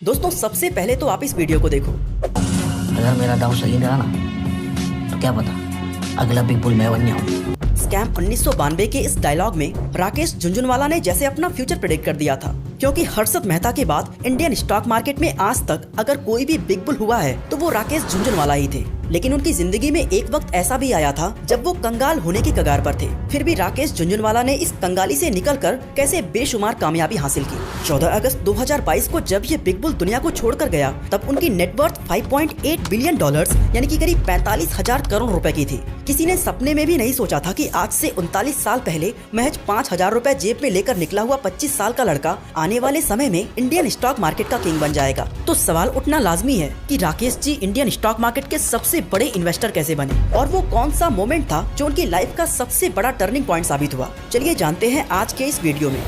दोस्तों सबसे पहले तो आप इस वीडियो को देखो। अगर मेरा दाव सही रहा ना तो क्या पता अगला बिग बुल मैं बनने हूँ। स्कैम 1992 के इस डायलॉग में राकेश झुनझुनवाला ने जैसे अपना फ्यूचर प्रेडिक्ट कर दिया था, क्योंकि हर्षद मेहता के बाद इंडियन स्टॉक मार्केट में आज तक अगर कोई भी बिग बुल हुआ है तो वो राकेश झुनझुनवाला ही थे। लेकिन उनकी जिंदगी में एक वक्त ऐसा भी आया था जब वो कंगाल होने की कगार पर थे। फिर भी राकेश झुनझुनवाला ने इस कंगाली से निकलकर कैसे बेशुमार कामयाबी हासिल की। 14 अगस्त 2022 को जब ये बिग बुल दुनिया को छोड़कर गया तब उनकी नेटवर्थ 5.8 बिलियन डॉलर्स यानी कि करीब 45,000 करोड़ रुपए की थी। किसी ने सपने में भी नहीं सोचा था कि आज से 39 साल पहले महज 5,000 रुपए जेब में लेकर निकला हुआ 25 साल का लड़का आने वाले समय में इंडियन स्टॉक मार्केट का किंग बन जाएगा। तो सवाल उठना लाजमी है कि Rakesh ji Indian stock market के सबसे बड़े इन्वेस्टर कैसे बने और वो कौन सा मोमेंट था जो उनकी लाइफ का सबसे बड़ा टर्निंग पॉइंट साबित हुआ। चलिए जानते हैं आज के इस वीडियो में।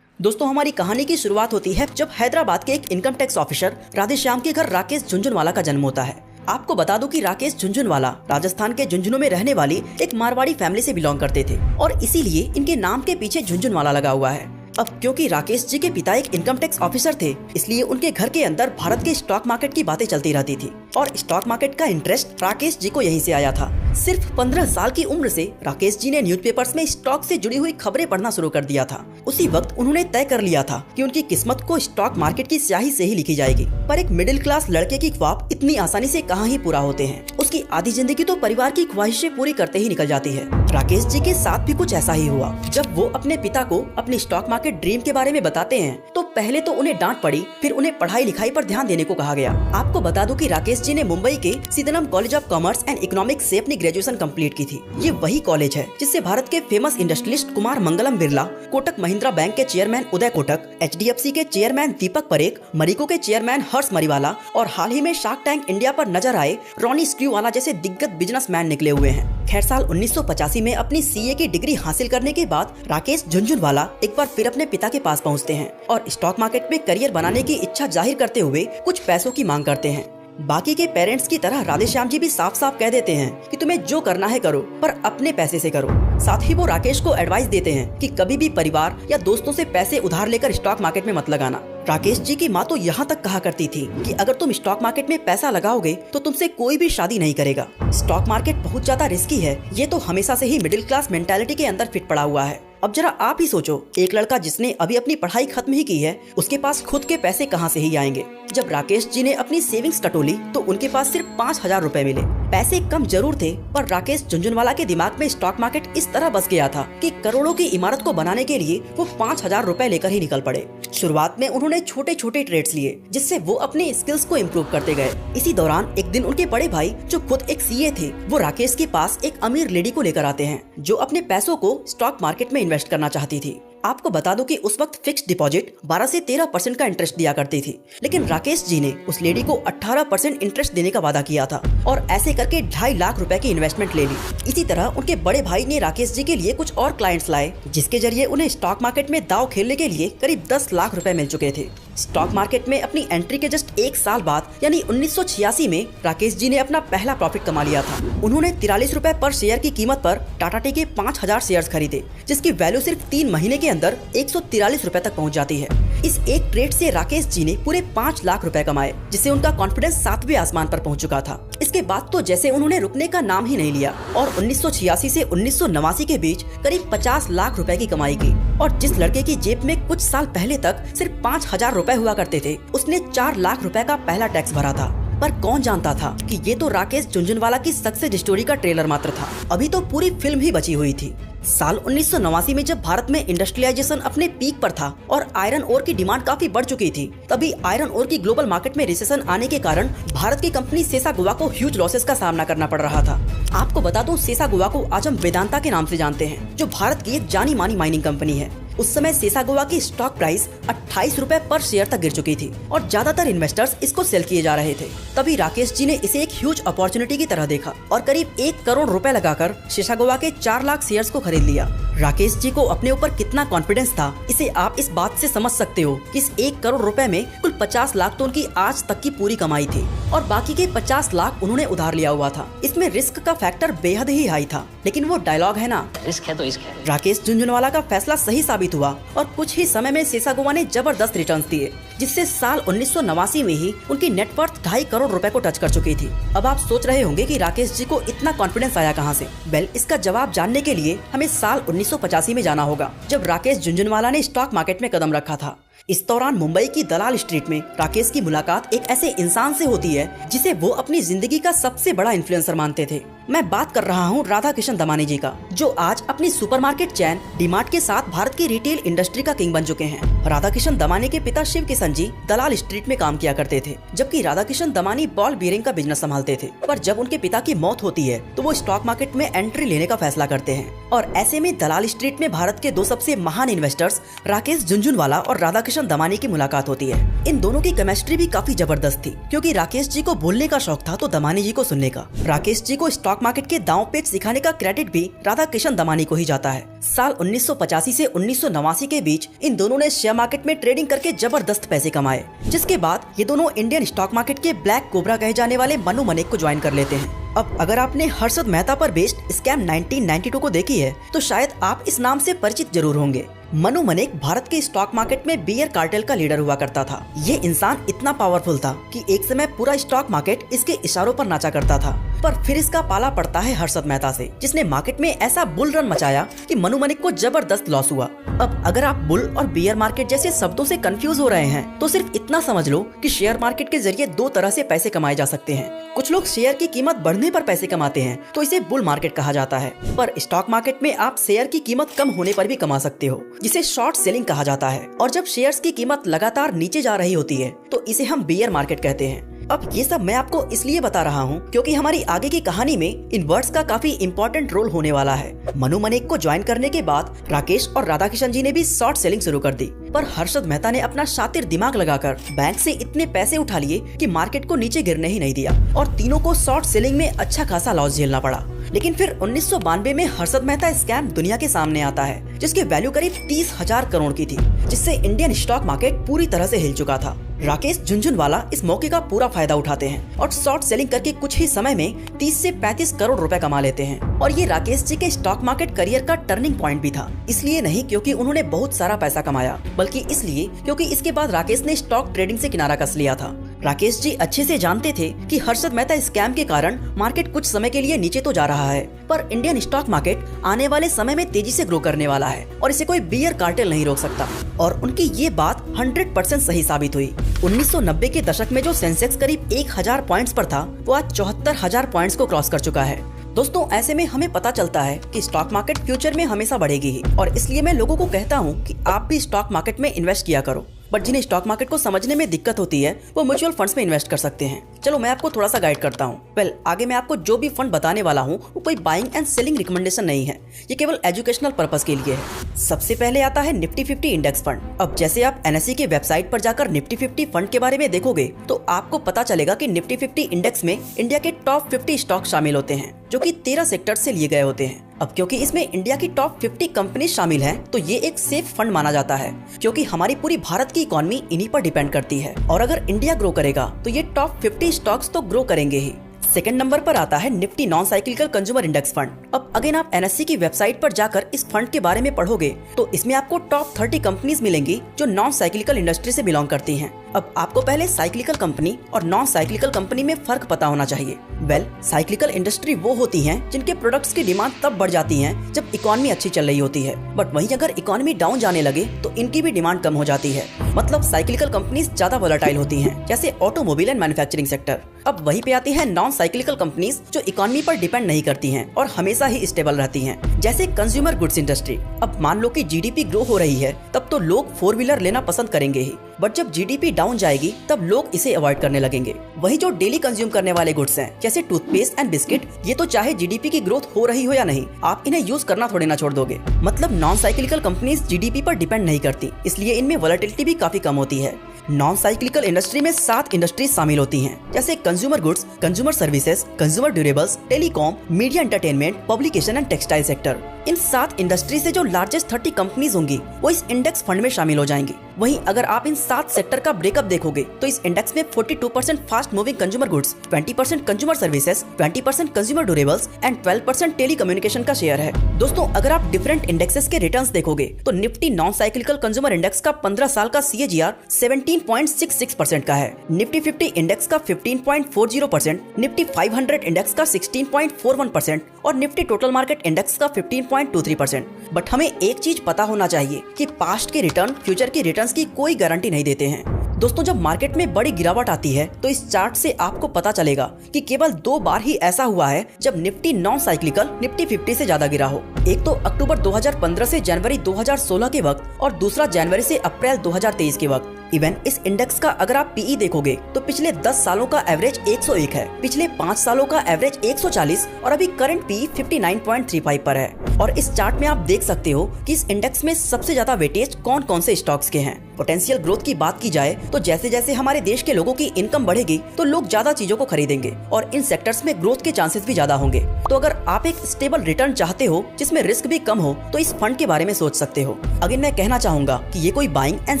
दोस्तों हमारी कहानी की शुरुआत होती है जब हैदराबाद के एक इनकम टैक्स ऑफिसर राधेश्याम के घर राकेश झुनझुनवाला का जन्म होता है। आपको बता दूं कि राकेश झुनझुनवाला राजस्थान के झुंझुनू में रहने वाली एक मारवाड़ी फैमिली से बिलोंग करते थे और इसीलिए इनके नाम के पीछे झुनझुनवाला लगा हुआ है। अब क्योंकि राकेश जी के पिता एक इनकम टैक्स ऑफिसर थे, इसलिए उनके घर के अंदर भारत के स्टॉक मार्केट की बातें चलती रहती थी और स्टॉक मार्केट का इंटरेस्ट राकेश जी को यहीं से आया था। सिर्फ 15 साल की उम्र से राकेश जी ने न्यूज़पेपर्स में स्टॉक से जुड़ी हुई खबरें पढ़ना शुरू कर दिया था। उसी वक्त उन्होंने तय कर लिया था कि उनकी किस्मत को स्टॉक मार्केट की स्याही से ही लिखी जाएगी। पर एक मिडिल क्लास लड़के की ख्वाब इतनी आसानी से कहाँ ही पूरा होते हैं। उसकी आधी जिंदगी तो परिवार की ख्वाहिशें पूरी करते ही निकल जाती है। राकेश जी के साथ भी कुछ ऐसा ही हुआ। जब वो अपने पिता को अपने स्टॉक मार्केट ड्रीम के बारे में बताते हैं तो पहले तो उन्हें डांट पड़ी, फिर उन्हें पढ़ाई लिखाई पर ध्यान देने को कहा गया। आपको बता दूं कि राकेश जी ने मुंबई के Sydenham college of commerce and economics से अपनी ग्रेजुएशन कंप्लीट की थी। ये वही कॉलेज है जिससे भारत के famous industrialist Kumar Mangalam Birla, Kotak Mahindra bank के चेयरमैन उदय कोटक, HDFC के चेयरमैन दीपक परेख, मरिको के चेयरमैन हर्ष मरीवाला और हाल ही में शार्क टैंक इंडिया पर नजर आए रॉनी स्क्रूवाला जैसे दिग्गज बिजनेसमैन निकले हुए हैं। खैर साल 1985 में अपनी CA की डिग्री हासिल करने के बाद राकेश झुनझुनवाला एक बार फिर अपने पिता के पास पहुंचते हैं और स्टॉक मार्केट में करियर बनाने की इच्छा जाहिर करते हुए कुछ पैसों की मांग करते हैं। बाकी के पेरेंट्स की तरह राधेश्याम जी भी साफ साफ कह देते हैं कि तुम्हें जो करना है करो, पर अपने पैसे से करो। साथ ही वो राकेश को एडवाइस देते हैं कि कभी भी परिवार या दोस्तों से पैसे उधार लेकर स्टॉक मार्केट में मत लगाना। राकेश जी की माँ तो यहाँ तक कहा करती थी कि अगर तुम स्टॉक मार्केट में पैसा लगाओगे तो तुमसे कोई भी शादी नहीं करेगा। स्टॉक मार्केट बहुत ज्यादा रिस्की है, ये तो हमेशा से ही मिडिल क्लास मेंटालिटी के अंदर फिट पड़ा हुआ है। अब जरा आप ही सोचो, एक लड़का जिसने अभी अपनी पढ़ाई खत्म ही की है, उसके पास खुद के पैसे कहाँ से ही आएंगे। जब राकेश जी ने अपनी सेविंग्स टटोली तो उनके पास सिर्फ 5,000 रुपए मिले। पैसे कम जरूर थे, पर राकेश झुनझुनवाला के दिमाग में स्टॉक मार्केट इस तरह बस गया था कि करोड़ों की इमारत को बनाने के लिए वो 5,000 रुपए लेकर ही निकल पड़े। शुरुआत में उन्होंने छोटे छोटे ट्रेड्स लिए जिससे वो अपने स्किल्स को इम्प्रूव करते गए। इसी दौरान एक दिन उनके बड़े भाई जो खुद एक CA थे, वो राकेश के पास एक अमीर लेडी को लेकर आते हैं जो अपने पैसों को स्टॉक मार्केट में इन्वेस्ट करना चाहती थी। आपको बता दूं कि उस वक्त फिक्स्ड डिपॉजिट 12 से 13% का इंटरेस्ट दिया करती थी, लेकिन राकेश जी ने उस लेडी को 18% इंटरेस्ट देने का वादा किया था और ऐसे करके 2.5 लाख रुपए की इन्वेस्टमेंट ले ली। इसी तरह उनके बड़े भाई ने राकेश जी के लिए कुछ और क्लाइंट्स लाए जिसके जरिए उन्हें स्टॉक मार्केट में दांव खेलने के लिए करीब 10 लाख रुपए मिल चुके थे। स्टॉक मार्केट में अपनी एंट्री के जस्ट 1 साल बाद यानी 1986 में राकेश जी ने अपना पहला प्रॉफिट कमा लिया था। उन्होंने 43 रुपए पर शेयर की कीमत पर टाटा टी के 5,000 शेयर्स खरीदे जिसकी वैल्यू सिर्फ 3 महीने के अंदर 143 रुपए तक पहुंच जाती है। इस एक ट्रेड से राकेश जी ने पूरे 5 लाख रुपए कमाए, जिससे उनका कॉन्फिडेंस 7वें आसमान पर पहुंच चुका था। इसके बाद तो जैसे उन्होंने रुकने का नाम ही नहीं लिया और 1986 से 1989 के बीच करीब 50 लाख रुपए की कमाई की। और जिस लड़के की जेब में कुछ साल पहले तक सिर्फ 5,000 रुपए हुआ करते थे, उसने 4 लाख रुपए का पहला टैक्स भरा था। पर कौन जानता था कि ये तो राकेश झुनझुनवाला की सक्सेस स्टोरी का ट्रेलर मात्र था, अभी तो पूरी फिल्म ही बची हुई थी। साल 1989 में जब भारत में इंडस्ट्रियलाइजेशन अपने पीक पर था और आयरन ओर की डिमांड काफी बढ़ चुकी थी, तभी आयरन ओर की ग्लोबल मार्केट में रिसेशन आने के कारण भारत की कंपनी सेसागोवा को ह्यूज लॉसेस का सामना करना पड़ रहा था। आपको बता दूं, सेसागोवा को आज हम वेदांता के नाम से जानते हैं, जो भारत की एक जानी मानी माइनिंग कंपनी है। उस समय सेसागोवा की स्टॉक प्राइस 28 रुपए पर शेयर तक गिर चुकी थी और ज्यादातर इन्वेस्टर्स इसको सेल किए जा रहे थे। तभी राकेश जी ने इसे एक ह्यूज अपॉर्चुनिटी की तरह देखा और करीब 1 करोड़ रुपए लगाकर सेसागोवा के 4 लाख शेयर्स को खरीद लिया। राकेश जी को अपने ऊपर कितना कॉन्फिडेंस था, इसे आप इस बात से समझ सकते हो कि इस 1 करोड़ रुपए में कुल 50 लाख तो उनकी आज तक की पूरी कमाई थी और बाकी के 50 लाख उन्होंने उधार लिया हुआ था। इसमें रिस्क का फैक्टर बेहद ही हाई था, लेकिन वो डायलॉग है ना, रिस्क है तो इश्क है। राकेश झुनझुनवाला का फैसला सही साबित हुआ और कुछ ही समय में सेसागोवा ने जबरदस्त रिटर्न्स दिए, जिससे साल 1989 में ही उनकी नेटवर्थ 2.5 करोड़ रुपए को टच कर चुकी थी। अब आप सोच रहे होंगे कि राकेश जी को इतना कॉन्फिडेंस आया कहां से? वेल, इसका जवाब जानने के लिए हमें साल 1985 में जाना होगा, जब राकेश झुनझुनवाला ने स्टॉक मार्केट में कदम रखा था। इस दौरान मुंबई की दलाल स्ट्रीट में राकेश की मुलाकात एक ऐसे इंसान से होती है जिसे वो अपनी जिंदगी का सबसे बड़ा इन्फ्लुएंसर मानते थे। मैं बात कर रहा हूँ राधा किशन दमानी जी का, जो आज अपनी सुपरमार्केट चैन डीमार्ट के साथ भारत की रिटेल इंडस्ट्री का किंग बन चुके हैं। राधा किशन दमानी के पिता शिव किशन जी दलाल स्ट्रीट में काम किया करते थे, जबकि राधा किशन दमानी बॉल बीयरिंग का बिजनेस संभालते थे। पर जब उनके पिता की मौत होती है तो वो स्टॉक मार्केट में एंट्री लेने का फैसला करते हैं और ऐसे में दलाल स्ट्रीट में भारत के 2 सबसे महान इन्वेस्टर्स राकेश झुनझुनवाला और राधा किशन दमानी की मुलाकात होती है। इन दोनों की केमिस्ट्री भी काफी जबरदस्त थी, क्योंकि राकेश जी को बोलने का शौक था तो दमानी जी को सुनने का। राकेश जी को स्टॉक मार्केट के दांव पेच सिखाने का क्रेडिट भी राधा किशन दमानी को ही जाता है। साल 1985 से 1989 के बीच इन दोनों ने शेयर मार्केट में ट्रेडिंग करके जबरदस्त पैसे कमाए, जिसके बाद ये दोनों इंडियन स्टॉक मार्केट के ब्लैक कोबरा कहे जाने वाले मनु मनेक को ज्वाइन कर लेते हैं। अब अगर आपने हर्षद मेहता पर बेस्ड स्कैम 1992 को देखी है तो शायद आप इस नाम से परिचित जरूर होंगे। मनु मनेक भारत के स्टॉक मार्केट में बियर कार्टेल का लीडर हुआ करता था। ये इंसान इतना पावरफुल था कि एक समय पूरा स्टॉक मार्केट इसके इशारों पर नाचा करता था। पर फिर इसका पाला पड़ता है हर्षद मेहता से, जिसने मार्केट में ऐसा बुल रन मचाया कि मनु मनेक को जबरदस्त लॉस हुआ। अब अगर आप बुल और बियर मार्केट जैसे शब्दों से कंफ्यूज हो रहे हैं तो सिर्फ इतना समझ लो कि शेयर मार्केट के जरिए 2 तरह से पैसे कमाए जा सकते हैं। कुछ लोग शेयर की कीमत बढ़ने पर पैसे कमाते हैं तो इसे बुल मार्केट कहा जाता है, पर स्टॉक मार्केट में आप शेयर की कीमत कम होने पर भी कमा सकते हो, जिसे शॉर्ट सेलिंग कहा जाता है। और जब शेयर्स की कीमत लगातार नीचे जा रही होती है तो इसे हम बियर मार्केट कहते हैं। अब ये सब मैं आपको इसलिए बता रहा हूँ क्योंकि हमारी आगे की कहानी में इन वर्ड्स का काफी इम्पोर्टेंट रोल होने वाला है। मनु मनेक को ज्वाइन करने के बाद राकेश और राधा किशन जी ने भी शॉर्ट सेलिंग शुरू कर दी, पर हर्षद मेहता ने अपना शातिर दिमाग लगाकर बैंक से इतने पैसे उठा लिए कि मार्केट को नीचे गिरने ही नहीं दिया और तीनों को शॉर्ट सेलिंग में अच्छा खासा लॉस झेलना पड़ा। लेकिन फिर 1992 में हर्षद मेहता स्कैम दुनिया के सामने आता है, जिसकी वैल्यू करीब 30,000 करोड़ की थी, जिससे इंडियन स्टॉक मार्केट पूरी तरह से हिल चुका था। राकेश झुनझुनवाला इस मौके का पूरा फायदा उठाते हैं और शॉर्ट सेलिंग करके कुछ ही समय में 30 से 35 करोड़ रुपए कमा लेते हैं। और ये राकेश जी के स्टॉक मार्केट करियर का टर्निंग पॉइंट भी था, इसलिए नहीं क्योंकि उन्होंने बहुत सारा पैसा कमाया, बल्कि इसलिए क्योंकि इसके बाद राकेश ने स्टॉक ट्रेडिंग से किनारा कस लिया था। राकेश जी अच्छे से जानते थे कि हर्षद मेहता स्कैम के कारण मार्केट कुछ समय के लिए नीचे तो जा रहा है, पर इंडियन स्टॉक मार्केट आने वाले समय में तेजी से ग्रो करने वाला है और इसे कोई बियर कार्टेल नहीं रोक सकता। और उनकी ये बात 100% सही साबित हुई। 1990 के दशक में जो सेंसेक्स करीब 1000 पॉइंट्स पर था, वो आज 74,000 पॉइंट्स को क्रॉस कर चुका है। दोस्तों, ऐसे में हमें पता चलता है कि स्टॉक मार्केट फ्यूचर में हमेशा बढ़ेगी ही, और इसलिए मैं लोगों को कहता हूँ कि आप भी स्टॉक मार्केट में इन्वेस्ट किया करो। बट जिन्हें स्टॉक मार्केट को समझने में दिक्कत होती है वो म्यूचुअल फंड्स में इन्वेस्ट कर सकते हैं। चलो मैं आपको थोड़ा सा गाइड करता हूँ। वेल, आगे मैं आपको जो भी फंड बताने वाला हूँ वो कोई बाइंग एंड सेलिंग रिकमेंडेशन नहीं है, ये केवल एजुकेशनल पर्पस के लिए है। सबसे पहले आता है निफ्टी 50 इंडेक्स फंड। अब जैसे आप NSE के वेबसाइट पर जाकर निफ्टी 50 फंड के बारे में देखोगे तो आपको पता चलेगा कि निफ्टी 50 इंडेक्स में इंडिया के टॉप 50 स्टॉक शामिल होते हैं, जो कि 13 सेक्टर से लिए गए होते हैं। अब क्योंकि इसमें इंडिया की टॉप 50 कंपनी शामिल हैं, तो ये एक सेफ फंड माना जाता है, क्योंकि हमारी पूरी भारत की इकोनॉमी इन्हीं पर डिपेंड करती है। और अगर इंडिया ग्रो करेगा तो ये टॉप 50 स्टॉक्स तो ग्रो करेंगे ही। सेकंड नंबर पर आता है Nifty non cyclical consumer index fund. अब अगेन आप NSE की वेबसाइट पर जाकर इस फंड के बारे में पढ़ोगे तो इसमें आपको टॉप 30 कंपनीज मिलेंगी जो नॉन साइक्लिकल इंडस्ट्री से बिलोंग करती हैं। अब आपको पहले साइक्लिकल कंपनी और नॉन साइक्लिकल कंपनी में फर्क पता होना चाहिए। वेल, साइक्लिकल इंडस्ट्री वो होती हैं जिनके प्रोडक्ट्स की डिमांड तब बढ़ जाती है जब इकोनॉमी अच्छी चल रही होती है, बट वहीं अगर इकोनॉमी डाउन जाने लगे तो इनकी भी डिमांड कम हो जाती है। मतलब साइक्लिकल कंपनीज ज्यादा वोलेटाइल होती हैं, जैसे ऑटोमोबाइल एंड मैन्युफैक्चरिंग सेक्टर। अब वहीं पे आती है नॉन साइक्लिकल कंपनीज जो इकोनॉमी पर डिपेंड नहीं करती हैं और हमेशा ही स्टेबल रहती हैं, जैसे कंज्यूमर गुड्स इंडस्ट्री। अब मान लो कि GDP ग्रो हो रही है, तब तो लोग 4 व्हीलर लेना पसंद करेंगे ही, बट जब GDP डाउन जाएगी तब लोग इसे अवॉइड करने लगेंगे। वही जो डेली कंज्यूम करने वाले गुड्स हैं, जैसे टूथपेस्ट एंड बिस्किट, ये तो चाहे GDP की ग्रोथ हो रही हो या नहीं, आप इन्हें यूज करना थोड़ी ना छोड़ दोगे। मतलब नॉन साइक्लिकल कंपनीज GDP पर डिपेंड नहीं करती, इसलिए इनमें वोलेटिलिटी भी काफी कम होती है। नॉन साइक्लिकल इंडस्ट्री में 7 इंडस्ट्रीज शामिल होती हैं, जैसे consumer goods, consumer services, consumer durables, telecom, media entertainment, publication and textile sector. In 7 industry से जो लार्जेस्ट 30 कंपनीज होंगी वो इस इंडेक्स फंड में शामिल हो जाएंगी। वहीं अगर आप इन 7 सेक्टर का ब्रेकअप देखोगे तो इस इंडेक्स में 42% fast moving consumer goods, 20% consumer services, 20% consumer durables and 12% telecommunication का शेयर है। दोस्तों, अगर आप डिफरेंट इंडेक्सेस के रिटर्न्स देखोगे तो Nifty non cyclical consumer index का 15 साल का CAGR 17.66% का है, निफ्टी 50 इंडेक्स का 15.40%, निफ्टी 500 इंडेक्स का 16.41% और निफ्टी टोटल मार्केट इंडेक्स का 15.23%। बट हमें एक चीज पता होना चाहिए कि पास्ट के रिटर्न फ्यूचर के रिटर्न्स की कोई गारंटी नहीं देते हैं। दोस्तों, जब मार्केट में बड़ी गिरावट आती है तो इस चार्ट से आपको पता चलेगा कि केवल 2 बार ही ऐसा हुआ है जब निफ्टी नॉन साइक्लिकल निफ्टी 50 से ज्यादा गिरा हो। एक तो अक्टूबर 2015 से जनवरी 2016 के वक्त और दूसरा जनवरी से अप्रैल 2023 के वक्त। इवन इस इंडेक्स का अगर आप PE देखोगे तो पिछले 10 सालों का एवरेज 101 है, पिछले 5 सालों का एवरेज 140 और अभी करंट PE 59.35 पर है। और इस चार्ट में आप देख सकते हो कि इस इंडेक्स में सबसे ज्यादा वेटेज कौन कौन से स्टॉक्स के हैं। पोटेंशियल ग्रोथ की बात की जाए तो जैसे जैसे हमारे देश के लोगों की इनकम बढ़ेगी तो लोग ज्यादा चीजों को खरीदेंगे और इन सेक्टर्स में ग्रोथ के चांसेस भी ज्यादा होंगे। तो अगर आप एक स्टेबल रिटर्न चाहते हो जिसमें रिस्क भी कम हो तो इस फंड के बारे में सोच सकते हो। अगेन मैं कहना चाहूंगा कि ये कोई बाइंग एंड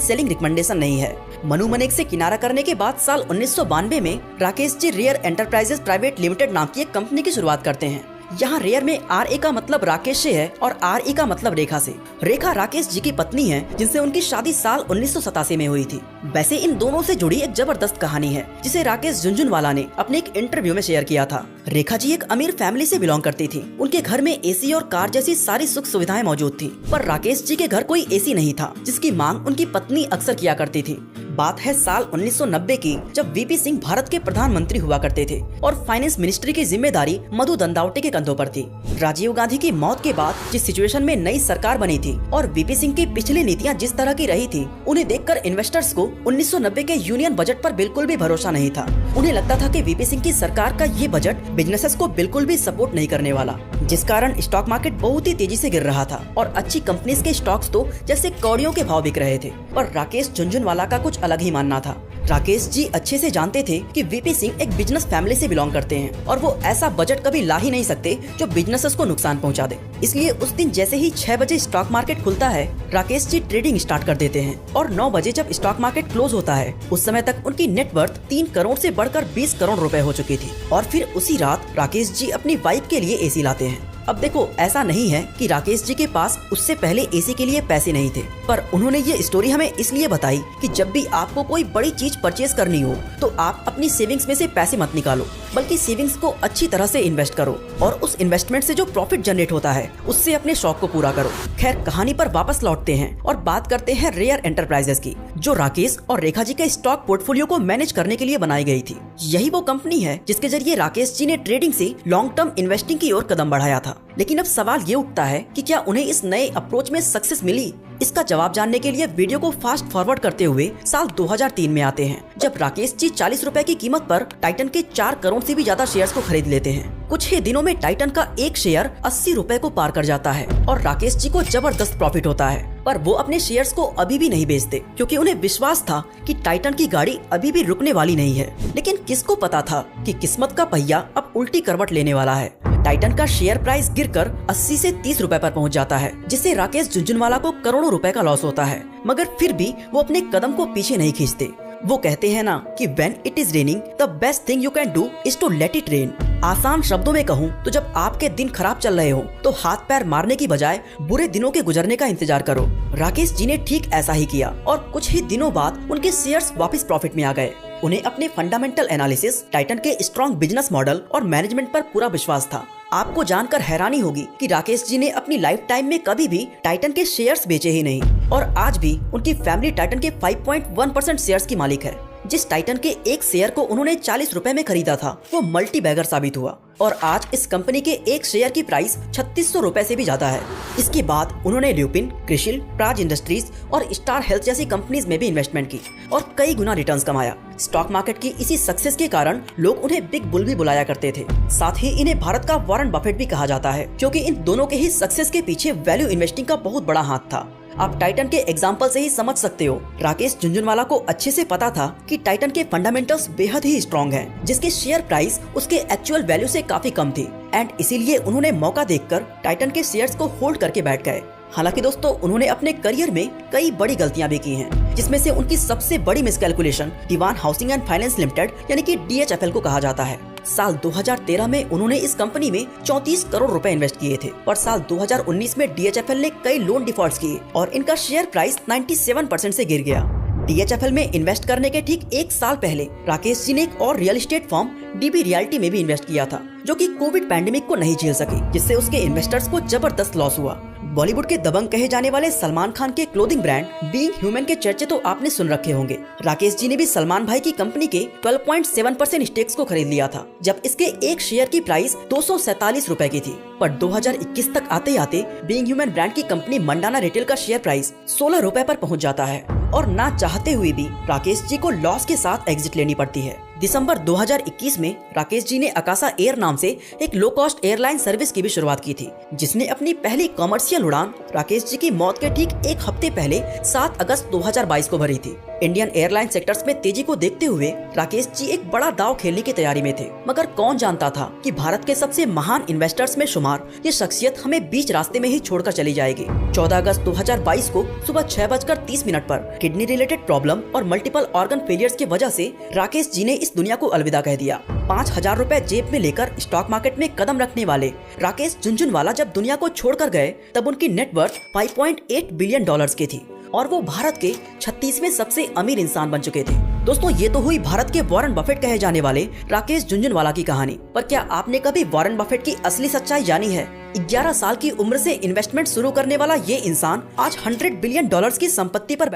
सेलिंग रिकमेंडेशन नहीं है। मनु मनेक से किनारा करने के बाद साल 1992 में Rakesh ji rare enterprises private limited नाम की एक कंपनी की शुरुआत करते हैं। यहाँ रेयर में RA का मतलब राकेश से है और RE का मतलब रेखा से। रेखा राकेश जी की पत्नी है जिनसे उनकी शादी साल 1987 में हुई थी। वैसे इन दोनों से जुड़ी एक जबरदस्त कहानी है जिसे राकेश झुनझुनवाला ने अपने एक इंटरव्यू में शेयर किया था। रेखा जी एक अमीर फैमिली से बिलोंग करती थी। उनके घर में AC और कार जैसी सारी सुख सुविधाएं मौजूद थी, पर राकेश जी के घर कोई AC नहीं था जिसकी मांग उनकी पत्नी अक्सर किया करती थी। बात है साल 1990 की, जब VP सिंह भारत के प्रधानमंत्री हुआ करते थे और फाइनेंस मिनिस्ट्री की जिम्मेदारी मधु दंदावटे के कंधों पर थी। राजीव गांधी की मौत के बाद जिस सिचुएशन में नई सरकार बनी थी और VP सिंह की पिछली नीतियां जिस तरह की रही थी, उन्हें देखकर इन्वेस्टर्स को 1990 के यूनियन बजट पर बिल्कुल भी भरोसा नहीं था। उन्हें लगता था कि VP सिंह की सरकार का ये बजट बिजनेसेस को बिल्कुल भी सपोर्ट नहीं करने वाला, जिस कारण स्टॉक मार्केट बहुत ही तेजी से गिर रहा था और अच्छी कंपनीज के स्टॉक्स तो जैसे कौड़ियों के भाव बिक रहे थे। पर राकेश झुनझुनवाला का कुछ अलग ही मानना था। राकेश जी अच्छे से जानते थे कि VP सिंह एक बिजनेस फैमिली से बिलोंग करते हैं और वो ऐसा बजट कभी ला ही नहीं सकते जो बिजनेसेस को नुकसान पहुंचा दे। इसलिए उस दिन जैसे ही 6 बजे स्टॉक मार्केट खुलता है, राकेश जी ट्रेडिंग स्टार्ट कर देते हैं और 9 बजे जब स्टॉक मार्केट क्लोज होता है, उस समय तक उनकी नेटवर्थ 3 करोड़ से बढ़कर 20 करोड़ रुपए हो चुकी थी। और फिर उसी रात राकेश जी अपनी वाइफ के लिए AC लाते हैं। अब देखो, ऐसा नहीं है कि राकेश जी के पास उससे पहले AC के लिए पैसे नहीं थे, पर उन्होंने ये स्टोरी हमें इसलिए बताई कि जब भी आपको कोई बड़ी चीज परचेज करनी हो तो आप अपनी सेविंग्स में से पैसे मत निकालो, बल्कि सेविंग्स को अच्छी तरह से इन्वेस्ट करो और उस इन्वेस्टमेंट से जो प्रॉफिट जनरेट होता है उससे अपने शौक को पूरा करो। खैर, कहानी पर वापस लौटते हैं और बात करते हैं रेयर एंटरप्राइजेस की, जो राकेश और रेखा जी के स्टॉक पोर्टफोलियो को मैनेज करने के लिए बनाई गई थी। यही वो कंपनी है जिसके जरिए राकेश जी ने ट्रेडिंग से लॉन्ग टर्म इन्वेस्टिंग की ओर कदम बढ़ाया था। लेकिन अब सवाल ये उठता है कि क्या उन्हें इस नए अप्रोच में सक्सेस मिली? इसका जवाब जानने के लिए वीडियो को फास्ट फॉरवर्ड करते हुए साल 2003 में आते हैं, जब राकेश जी 40 रुपए की कीमत पर टाइटन के 4 करोड़ से भी ज्यादा शेयर्स को खरीद लेते हैं। कुछ ही दिनों में टाइटन का एक शेयर 80 रुपए को पार कर जाता है और राकेश जी को जबरदस्त प्रॉफिट होता है। पर वो अपने शेयर्स को अभी भी नहीं बेचते, क्योंकि उन्हें विश्वास था कि टाइटन की गाड़ी अभी भी रुकने वाली नहीं है। लेकिन किसको पता था कि किस्मत का पहिया अब उल्टी करवट लेने वाला है। टाइटन का शेयर प्राइस गिरकर 80 से 30 रुपए पर पहुंच जाता है, जिससे राकेश झुनझुनवाला को करोड़ों रुपए का लॉस होता है। मगर फिर भी वो अपने कदम को पीछे नहीं खींचते। वो कहते हैं ना कि when it is raining, the best thing you can do is to let it rain। आसान शब्दों में कहूँ तो जब आपके दिन खराब चल रहे हो तो हाथ पैर मारने की बजाय बुरे दिनों के गुजरने का इंतजार करो। राकेश जी ने ठीक ऐसा ही किया और कुछ ही दिनों बाद उनके शेयर्स वापस प्रॉफिट में आ गए। उन्हें अपने फंडामेंटल एनालिसिस, टाइटन के स्ट्रॉन्ग बिजनेस मॉडल और मैनेजमेंट पर पूरा विश्वास था। आपको जानकर हैरानी होगी कि राकेश जी ने अपनी लाइफ टाइम में कभी भी टाइटन के शेयर्स बेचे ही नहीं और आज भी उनकी फैमिली टाइटन के 5.1% शेयर्स की मालिक है। जिस टाइटन के एक शेयर को उन्होंने 40 रुपए में खरीदा था, वो मल्टी बैगर साबित हुआ और आज इस कंपनी के एक शेयर की प्राइस 3600 रुपए से भी ज्यादा है। इसके बाद उन्होंने ल्यूपिन, क्रिशिल, प्राज इंडस्ट्रीज और स्टार हेल्थ जैसी कंपनीज में भी इन्वेस्टमेंट की और कई गुना रिटर्न्स कमाया। स्टॉक मार्केट की इसी सक्सेस के कारण लोग उन्हें बिग बुल भी बुलाया करते थे। साथ ही इन्हें भारत का वॉरेन बफेट भी कहा जाता है, क्योंकि इन दोनों के ही सक्सेस के पीछे वैल्यू इन्वेस्टिंग का बहुत बड़ा हाथ था। आप टाइटन के एग्जाम्पल से ही समझ सकते हो। राकेश झुनझुनवाला को अच्छे से पता था कि टाइटन के फंडामेंटल्स बेहद ही स्ट्रॉन्ग हैं, जिसके शेयर प्राइस उसके एक्चुअल वैल्यू से काफी कम थी एंड इसीलिए उन्होंने मौका देखकर टाइटन के शेयर्स को होल्ड करके बैठ गए। हालांकि दोस्तों, उन्होंने अपने करियर में कई बड़ी गलतियां भी की हैं, जिसमें से उनकी सबसे बड़ी miscalculation Dewan housing and finance limited यानी कि DHFL को कहा जाता है। साल 2013 में उन्होंने इस कंपनी में 34 करोड़ रुपए इन्वेस्ट किए थे और साल 2019 में DHFL ने कई लोन डिफॉल्ट्स किए और इनका शेयर प्राइस 97% से गिर गया। DHFL में इन्वेस्ट करने के ठीक एक साल पहले राकेश जी ने एक और real estate firm DB realty में भी इन्वेस्ट किया था, जो कि कोविड पैंडेमिक को नहीं झेल सकी, जिससे उसके इन्वेस्टर्स को जबरदस्त लॉस हुआ। बॉलीवुड के दबंग कहे जाने वाले सलमान खान के क्लोथिंग ब्रांड बीइंग ह्यूमन के चर्चे तो आपने सुन रखे होंगे। राकेश जी ने भी सलमान भाई की कंपनी के 12.7% स्टेक्स को खरीद लिया था, जब इसके एक शेयर की प्राइस 247 रुपए की थी। पर 2021 तक आते आते बीइंग ह्यूमन ब्रांड की कंपनी मंडाना रिटेल का शेयर प्राइस 16 रुपए पर पहुंच जाता है और ना चाहते हुए भी राकेश जी को लॉस के साथ एग्जिट लेनी पड़ती है। दिसंबर 2021 में राकेश जी ने अकाशा एयर नाम से एक लो कॉस्ट एयरलाइन सर्विस की भी शुरुआत की थी, जिसने अपनी पहली कमर्शियल उड़ान राकेश जी की मौत के ठीक एक हफ्ते पहले 7 अगस्त 2022 को भरी थी। इंडियन एयरलाइन सेक्टर्स में तेजी को देखते हुए राकेश जी एक बड़ा दांव खेलने की तैयारी में थे, मगर कौन जानता था कि भारत के सबसे महान इन्वेस्टर्स में शुमार ये शख्सियत हमें बीच रास्ते में ही छोड़कर चली जाएगी। 14 अगस्त 2022 को सुबह 6:30 पर किडनी रिलेटेड प्रॉब्लम और मल्टीपल ऑर्गन फेलियर्स की वजह से राकेश जी ने इस दुनिया को अलविदा कह दिया। 5,000 रुपए जेब में लेकर स्टॉक मार्केट में कदम रखने वाले राकेश झुनझुनवाला जब दुनिया को छोड़कर गए, तब उनकी नेटवर्थ 5.8 बिलियन डॉलर्स की थी और वो भारत के 36वें सबसे अमीर इंसान बन चुके थे। दोस्तों, ये तो हुई भारत के वॉरेन बफेट कहे जाने वाले राकेश झुनझुनवाला की कहानी। पर क्या आपने कभी वॉरेन बफेट की असली सच्चाई जानी है? 11 साल की उम्र से इन्वेस्टमेंट शुरू करने वाला ये इंसान आज 100 बिलियन डॉलर्स की संपत्ति पर